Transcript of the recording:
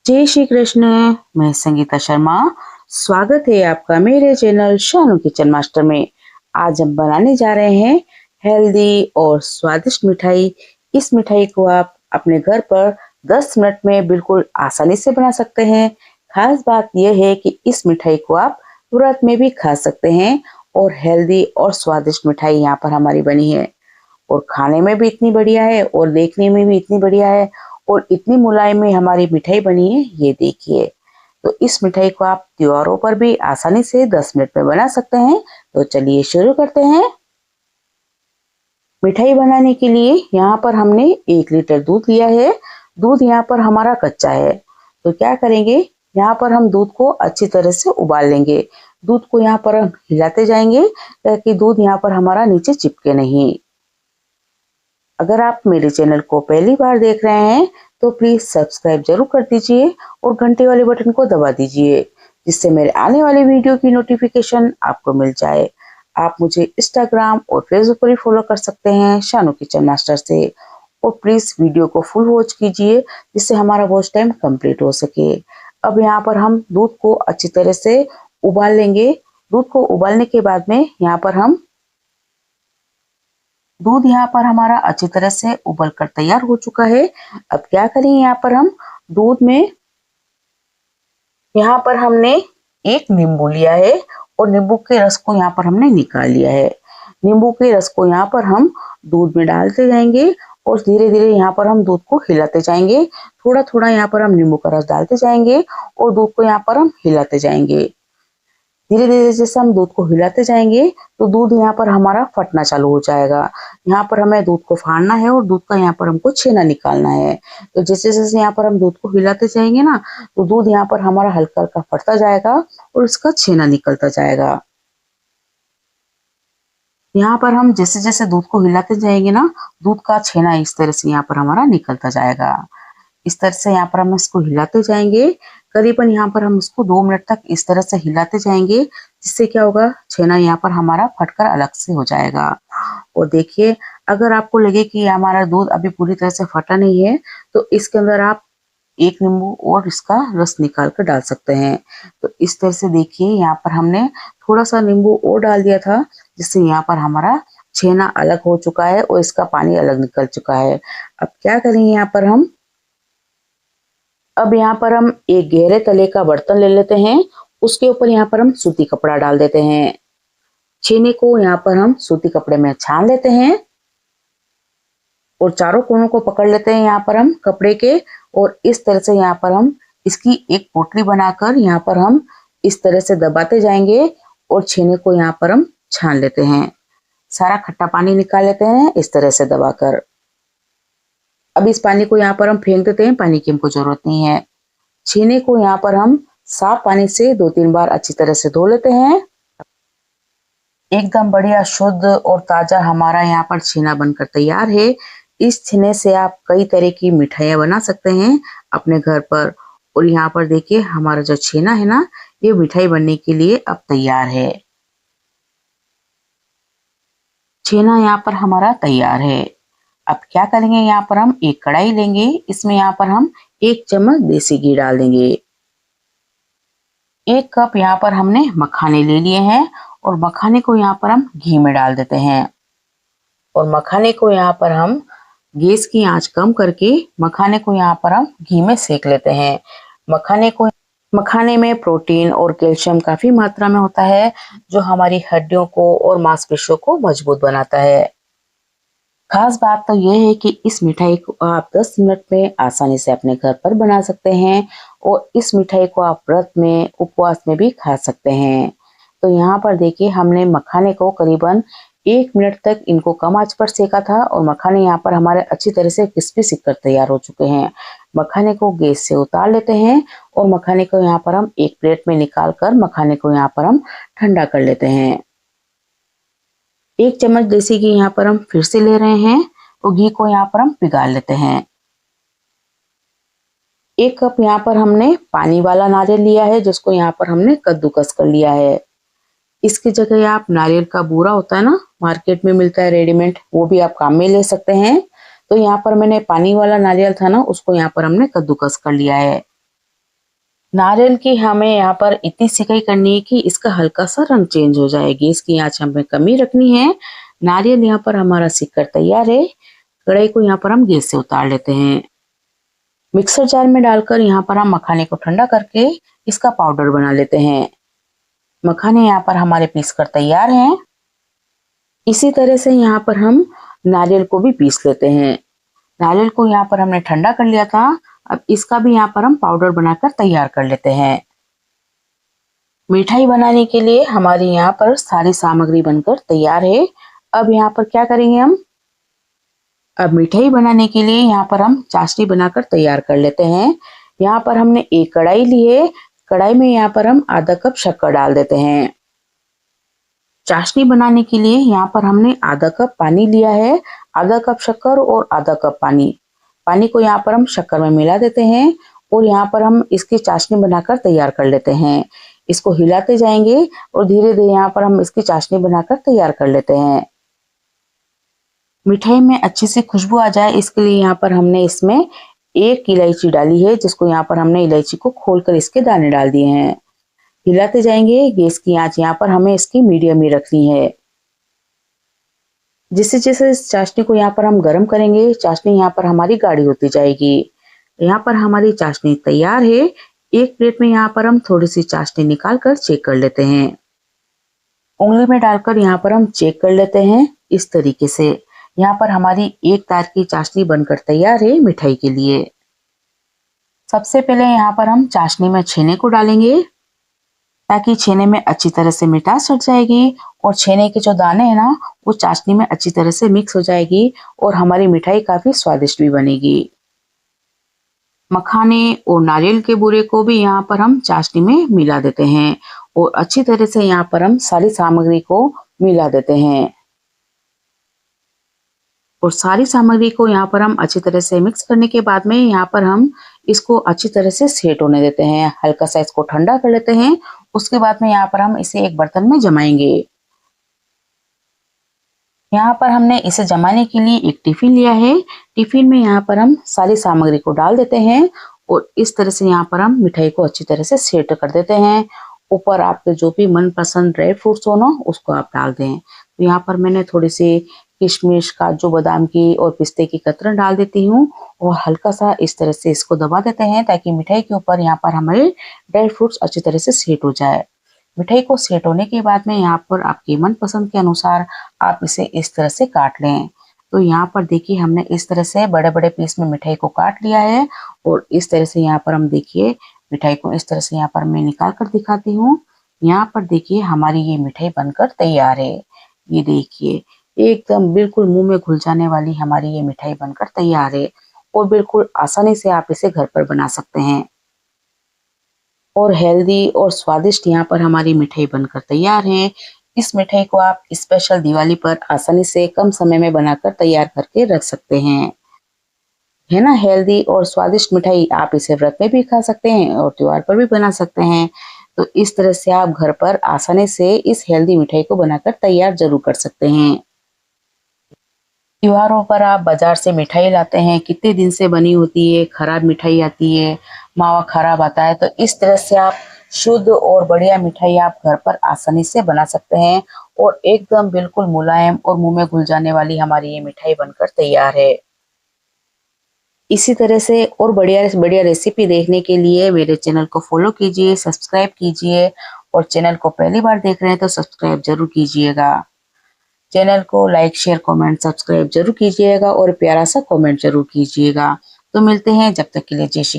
जय श्री कृष्ण। मैं संगीता शर्मा। स्वागत है आपका मेरे चैनल शानू किचन मास्टर में। आज हम बनाने जा रहे हैं हेल्दी और स्वादिष्ट मिठाई। इस मिठाई को आप अपने घर पर 10 मिनट में बिल्कुल आसानी से बना सकते हैं। खास बात यह है कि इस मिठाई को आप व्रत में भी खा सकते हैं और हेल्दी और स्वादिष्ट मिठाई यहाँ पर हमारी बनी है और खाने में भी इतनी बढ़िया है और देखने में भी इतनी बढ़िया है और इतनी मुलायम में हमारी मिठाई बनी है, ये देखिए। तो इस मिठाई को आप त्योहारों पर भी आसानी से 10 मिनट में बना सकते हैं। तो चलिए शुरू करते हैं। मिठाई बनाने के लिए यहाँ पर हमने 1 लीटर दूध लिया है। दूध यहाँ पर हमारा कच्चा है, तो क्या करेंगे, यहाँ पर हम दूध को अच्छी तरह से उबाल लेंगे। दूध को यहाँ पर हम हिलाते जाएंगे ताकि दूध यहाँ पर हमारा नीचे चिपके नहीं। अगर आप मेरे चैनल को पहली बार देख रहे हैं तो प्लीज सब्सक्राइब जरूर कर दीजिए और घंटे वाले बटन को दबा दीजिए, जिससे मेरे आने वाले वीडियो की नोटिफिकेशन आपको मिल जाए। आप मुझे इंस्टाग्राम और फेसबुक पर भी फॉलो कर सकते हैं शानू किचन मास्टर से। और प्लीज वीडियो को फुल वॉच कीजिए जिससे हमारा वॉच टाइम कंप्लीट हो सके। अब यहाँ पर हम दूध को अच्छी तरह से उबाल लेंगे। दूध को उबालने के बाद में यहाँ पर हम दूध यहाँ पर हमारा अच्छी तरह से उबल कर तैयार हो चुका है। अब क्या करेंगे, यहाँ पर हम दूध में यहाँ पर हमने एक नींबू लिया है और नींबू के रस को यहाँ पर हमने निकाल लिया है। नींबू के रस को यहाँ पर हम दूध में डालते जाएंगे और धीरे धीरे यहाँ पर हम दूध को हिलाते जाएंगे। थोड़ा थोड़ा यहाँ पर हम नींबू का रस डालते जाएंगे और दूध को यहाँ पर हम हिलाते जाएंगे। धीरे धीरे जैसे हम दूध को हिलाते जाएंगे तो दूध यहाँ पर हमारा फटना चालू हो जाएगा। यहाँ पर हमें दूध को फाड़ना है और दूध का यहाँ पर हमको छेना निकालना है। तो जैसे जैसे यहाँ पर हम दूध को हिलाते जाएंगे ना, तो दूध यहाँ पर हमारा हल्का हल्का फटता जाएगा और उसका छेना निकलता जाएगा। यहाँ पर हम जैसे जैसे दूध को हिलाते जाएंगे ना, दूध का छेना इस तरह से यहाँ पर हमारा निकलता जाएगा। इस तरह से यहाँ पर हम इसको हिलाते जाएंगे। करीबन यहाँ पर हम इसको 2 मिनट तक इस तरह से हिलाते जाएंगे, जिससे क्या होगा, छेना यहाँ पर हमारा फटकर अलग से हो जाएगा। और देखिए, अगर आपको लगे कि हमारा दूध अभी पूरी तरह से फटा नहीं है तो इसके अंदर आप 1 नींबू और इसका रस निकाल कर डाल सकते हैं। तो इस तरह से देखिए, यहाँ पर हमने थोड़ा सा नींबू और डाल दिया था, जिससे यहाँ पर हमारा छेना अलग हो चुका है और इसका पानी अलग निकल चुका है। अब क्या करेंगे, अब यहाँ पर हम एक गहरे तले का बर्तन ले लेते हैं। उसके ऊपर यहाँ पर हम सूती कपड़ा डाल देते हैं। छेने को यहाँ पर हम सूती कपड़े में छान लेते हैं और चारों कोनों को पकड़ लेते हैं यहाँ पर हम कपड़े के। और इस तरह से यहाँ पर हम इसकी एक पोटली बनाकर यहाँ पर हम इस तरह से दबाते जाएंगे और छेने को यहाँ पर हम छान लेते हैं। सारा खट्टा पानी निकाल लेते हैं इस तरह से दबाकर। अब इस पानी को यहाँ पर हम फेंक देते हैं, पानी की हमको जरूरत नहीं है। छेने को यहाँ पर हम साफ पानी से 2-3 बार अच्छी तरह से धो लेते हैं। एकदम बढ़िया शुद्ध और ताजा हमारा यहाँ पर छेना बनकर तैयार है। इस छेने से आप कई तरह की मिठाइयाँ बना सकते हैं अपने घर पर। और यहाँ पर देखिए, हमारा जो छेना है ना, ये मिठाई बनने के लिए अब तैयार है। छेना यहाँ पर हमारा तैयार है। अब क्या करेंगे, यहाँ पर हम एक कढ़ाई लेंगे। इसमें यहाँ पर हम 1 चम्मच देसी घी डाल देंगे। 1 कप यहाँ पर हमने मखाने ले लिए हैं और मखाने को यहाँ पर हम घी में डाल देते हैं। और मखाने को यहाँ पर हम गैस की आंच कम करके मखाने को यहाँ पर हम घी में सेक लेते हैं। मखाने में प्रोटीन और कैल्शियम काफी मात्रा में होता है, जो हमारी हड्डियों को और मांसपेशियों को मजबूत बनाता है। खास बात तो यह है कि इस मिठाई को आप 10 मिनट में आसानी से अपने घर पर बना सकते हैं और इस मिठाई को आप व्रत में, उपवास में भी खा सकते हैं। तो यहाँ पर देखिए, हमने मखाने को करीबन 1 मिनट तक इनको कम आंच पर सेका था और मखाने यहाँ पर हमारे अच्छी तरह से क्रिस्पी सिक कर तैयार हो चुके हैं। मखाने को गैस से उतार लेते हैं और मखाने को यहाँ पर हम एक प्लेट में निकाल कर मखाने को यहाँ पर हम ठंडा कर लेते हैं। 1 चम्मच देसी घी यहाँ पर हम फिर से ले रहे हैं और घी को यहाँ पर हम पिघाल लेते हैं। 1 कप यहाँ पर हमने पानी वाला नारियल लिया है, जिसको यहाँ पर हमने कद्दूकस कर लिया है। इसकी जगह आप नारियल का बूरा होता है ना, मार्केट में मिलता है रेडीमेड, वो भी आप काम में ले सकते हैं। तो यहाँ पर मैंने पानी वाला नारियल था ना, उसको यहाँ पर हमने कद्दूकस कर लिया है। नारियल की हमें यहाँ पर इतनी सिकाई करनी है कि इसका हल्का सा रंग चेंज हो जाए। गैस की आँच हमें कम ही रखनी है। नारियल यहाँ पर हमारा सिककर तैयार है। कढ़ाई को यहाँ पर हम गैस से उतार लेते हैं। मिक्सर जार में डालकर यहाँ पर हम मखाने को ठंडा करके इसका पाउडर बना लेते हैं। मखाने यहाँ पर हमारे पीस कर तैयार हैं। इसी तरह से यहाँ पर हम नारियल को भी पीस लेते हैं। नारियल को यहाँ पर हमने ठंडा कर लिया था। अब इसका भी यहाँ पर हम पाउडर बनाकर तैयार कर लेते हैं। मिठाई बनाने के लिए हमारी यहाँ पर सारी सामग्री बनकर तैयार है। अब यहाँ पर क्या करेंगे हम? अब मिठाई बनाने के लिए यहाँ पर हम चाशनी बनाकर तैयार कर लेते हैं। यहाँ पर हमने एक कढ़ाई ली है। कढ़ाई में यहाँ पर हम आधा कप शक्कर डाल देते हैं। चाशनी बनाने के लिए यहाँ पर हमने आधा कप पानी लिया है। आधा कप शक्कर और आधा कप पानी। पानी को यहाँ पर हम शक्कर में मिला देते हैं और यहाँ पर हम इसकी चाशनी बनाकर तैयार कर लेते हैं। इसको हिलाते जाएंगे और धीरे धीरे यहाँ पर हम इसकी चाशनी बनाकर तैयार कर लेते हैं। मिठाई में अच्छी सी खुशबू आ जाए इसके लिए यहाँ पर हमने इसमें एक इलायची डाली है, जिसको यहाँ पर हमने इलायची को खोलकर इसके दाने डाल दिए हैं। हिलाते जाएंगे। गैस की आंच यहाँ पर हमें इसकी मीडियम ही रखनी है। जैसे जैसे इस चाशनी को यहाँ पर हम गर्म करेंगे, चाशनी यहाँ पर हमारी गाढ़ी होती जाएगी। यहाँ पर हमारी चाशनी तैयार है। एक प्लेट में यहाँ पर हम थोड़ी सी चाशनी निकाल कर चेक कर लेते हैं। उंगली में डालकर यहाँ पर हम चेक कर लेते हैं। इस तरीके से यहाँ पर हमारी एक तार की चाशनी बनकर तैयार है मिठाई के लिए। सबसे पहले यहाँ पर हम चाशनी में छेने को डालेंगे ताकि छेने में अच्छी तरह से मिठास हट जाएगी और छेने के जो दाने हैं ना वो चाशनी में अच्छी तरह से मिक्स हो जाएगी और हमारी मिठाई काफी स्वादिष्ट भी बनेगी। मखाने और नारियल के बूरे को भी यहाँ पर हम चाशनी में मिला देते हैं और अच्छी तरह से यहाँ पर हम सारी सामग्री को मिला देते हैं और सारी सामग्री को यहाँ पर हम अच्छी तरह से मिक्स करने के बाद में यहाँ पर हम इसको अच्छी तरह से सेट होने देते हैं। हल्का सा इसको ठंडा कर लेते हैं। उसके बाद में यहाँ पर हम इसे एक बर्तन में जमाएंगे। यहाँ पर हमने इसे जमाने के लिए एक टिफिन लिया है। टिफिन में यहाँ पर हम सारी सामग्री को डाल देते हैं और इस तरह से यहाँ पर हम मिठाई को अच्छी तरह से सेट कर देते हैं। ऊपर आपके जो भी मनपसंद ड्राई फ्रूट्स हो ना उसको आप डाल दें। तो यहाँ पर मैंने थोड़ी सी किशमिश, काजू, बादाम की और पिस्ते की कतरन डाल देती हूँ और हल्का सा इस तरह से इसको दबा देते हैं ताकि मिठाई के ऊपर यहाँ पर हमारे ड्राई फ्रूट्स अच्छी तरह से सेट हो जाए। मिठाई को सेट होने के बाद में यहाँ पर आपके मनपसंद के अनुसार आप इसे इस तरह से काट लें। तो यहाँ पर देखिए हमने इस तरह से बड़े बड़े पीस में मिठाई को काट लिया है और इस तरह से यहाँ पर हम देखिए मिठाई को इस तरह से यहाँ पर मैं निकाल कर दिखाती हूँ। यहाँ पर देखिए हमारी ये मिठाई बनकर तैयार है। ये देखिए एकदम बिल्कुल मुंह में घुल जाने वाली हमारी ये मिठाई बनकर तैयार है और बिल्कुल आसानी से आप इसे घर पर बना सकते हैं और हेल्दी और स्वादिष्ट यहाँ पर हमारी मिठाई बनकर तैयार है। इस मिठाई को आप स्पेशल दिवाली पर आसानी से कम समय में बनाकर तैयार करके रख सकते हैं, है ना। हेल्दी और स्वादिष्ट मिठाई आप इसे व्रत में भी खा सकते हैं और त्योहार पर भी बना सकते हैं। तो इस तरह से आप घर पर आसानी से इस हेल्दी मिठाई को बनाकर तैयार जरूर कर सकते हैं। त्योहारों पर आप बाजार से मिठाई लाते हैं, कितने दिन से बनी होती है, खराब मिठाई आती है, मावा खराब आता है। तो इस तरह से आप शुद्ध और बढ़िया मिठाई आप घर पर आसानी से बना सकते हैं और एकदम बिल्कुल मुलायम और मुंह में घुल जाने वाली हमारी ये मिठाई बनकर तैयार है। इसी तरह से और बढ़िया बढ़िया रेसिपी देखने के लिए मेरे चैनल को फॉलो कीजिए, सब्सक्राइब कीजिए और चैनल को पहली बार देख रहे हैं तो सब्सक्राइब जरूर कीजिएगा। चैनल को लाइक, शेयर, कमेंट, सब्सक्राइब जरूर कीजिएगा और प्यारा सा कमेंट जरूर कीजिएगा। तो मिलते हैं, जब तक के लिए जय श्री कृष्ण।